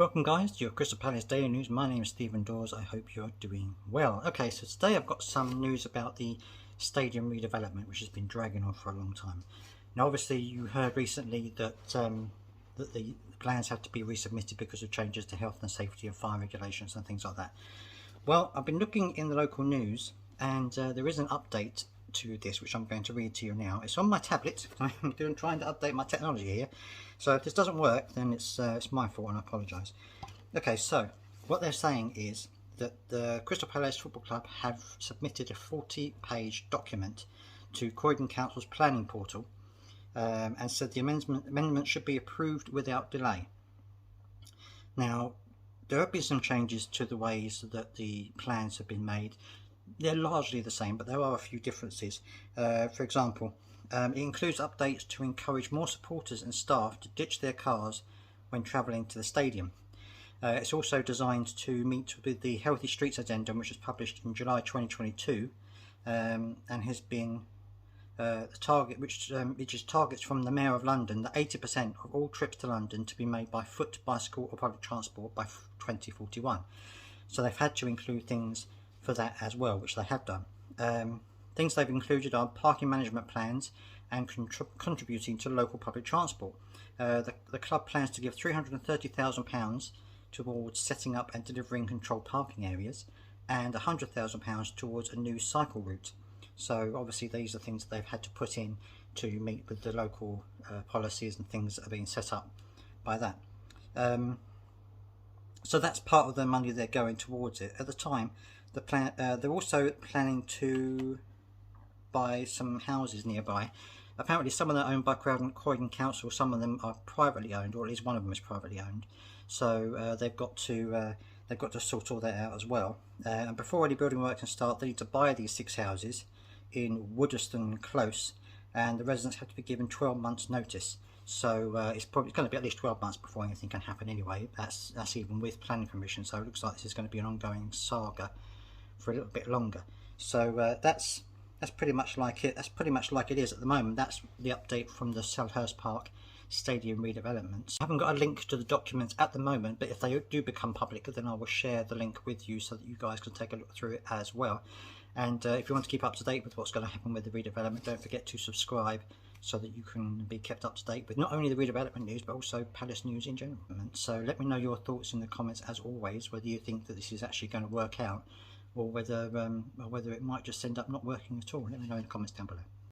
Welcome guys to your Crystal Palace Daily News. My name is Stephen Dawes. I hope you're doing well. Okay, so today I've got some news about the stadium redevelopment, which has been dragging on for a long time. Now obviously you heard recently that that the plans had to be resubmitted because of changes to health and safety and fire regulations and things like that. Well, I've been looking in the local news and there is an update to this which I'm going to read to you now. It's on my tablet. I'm trying to update my technology here, so if this doesn't work then it's my fault and I apologise. Okay, so what they're saying is that the Crystal Palace Football Club have submitted a 40-page document to Croydon Council's planning portal and said the amendment should be approved without delay. Now there have been some changes to the ways that the plans have been made. They're largely the same, but there are a few differences. For example, it includes updates to encourage more supporters and staff to ditch their cars when travelling to the stadium. It's also designed to meet with the Healthy Streets Addendum, which was published in July 2022 and has been the target, which is targets from the Mayor of London that 80% of all trips to London to be made by foot, bicycle or public transport by 2041. So they've had to include things for that as well, which they have done. Things they've included are parking management plans and contributing to local public transport. The club plans to give £330,000 towards setting up and delivering controlled parking areas and £100,000 towards a new cycle route. So obviously these are things that they've had to put in to meet with the local policies and things that are being set up by that. So that's part of the money they're going towards it. At the time, they're also planning to buy some houses nearby. Apparently some of them are owned by Croydon Council, some of them are privately owned, or at least one of them is privately owned. So they've got to sort all that out as well. And before any building work can start, they need to buy these 6 houses in Woodeston Close, and the residents have to be given 12 months notice. So it's probably going to be at least 12 months before anything can happen anyway. That's even with planning permission, so it looks like this is going to be an ongoing saga for a little bit longer. So that's pretty much like it. That's pretty much like it is at the moment. That's the update from the Selhurst Park Stadium redevelopment. I haven't got a link to the documents at the moment, but if they do become public, then I will share the link with you so that you guys can take a look through it as well. And if you want to keep up to date with what's going to happen with the redevelopment, don't forget to subscribe so that you can be kept up to date with not only the redevelopment news but also Palace news in general. So let me know your thoughts in the comments as always, whether you think that this is actually going to work out or whether it might just end up not working at all. Let me know in the comments down below.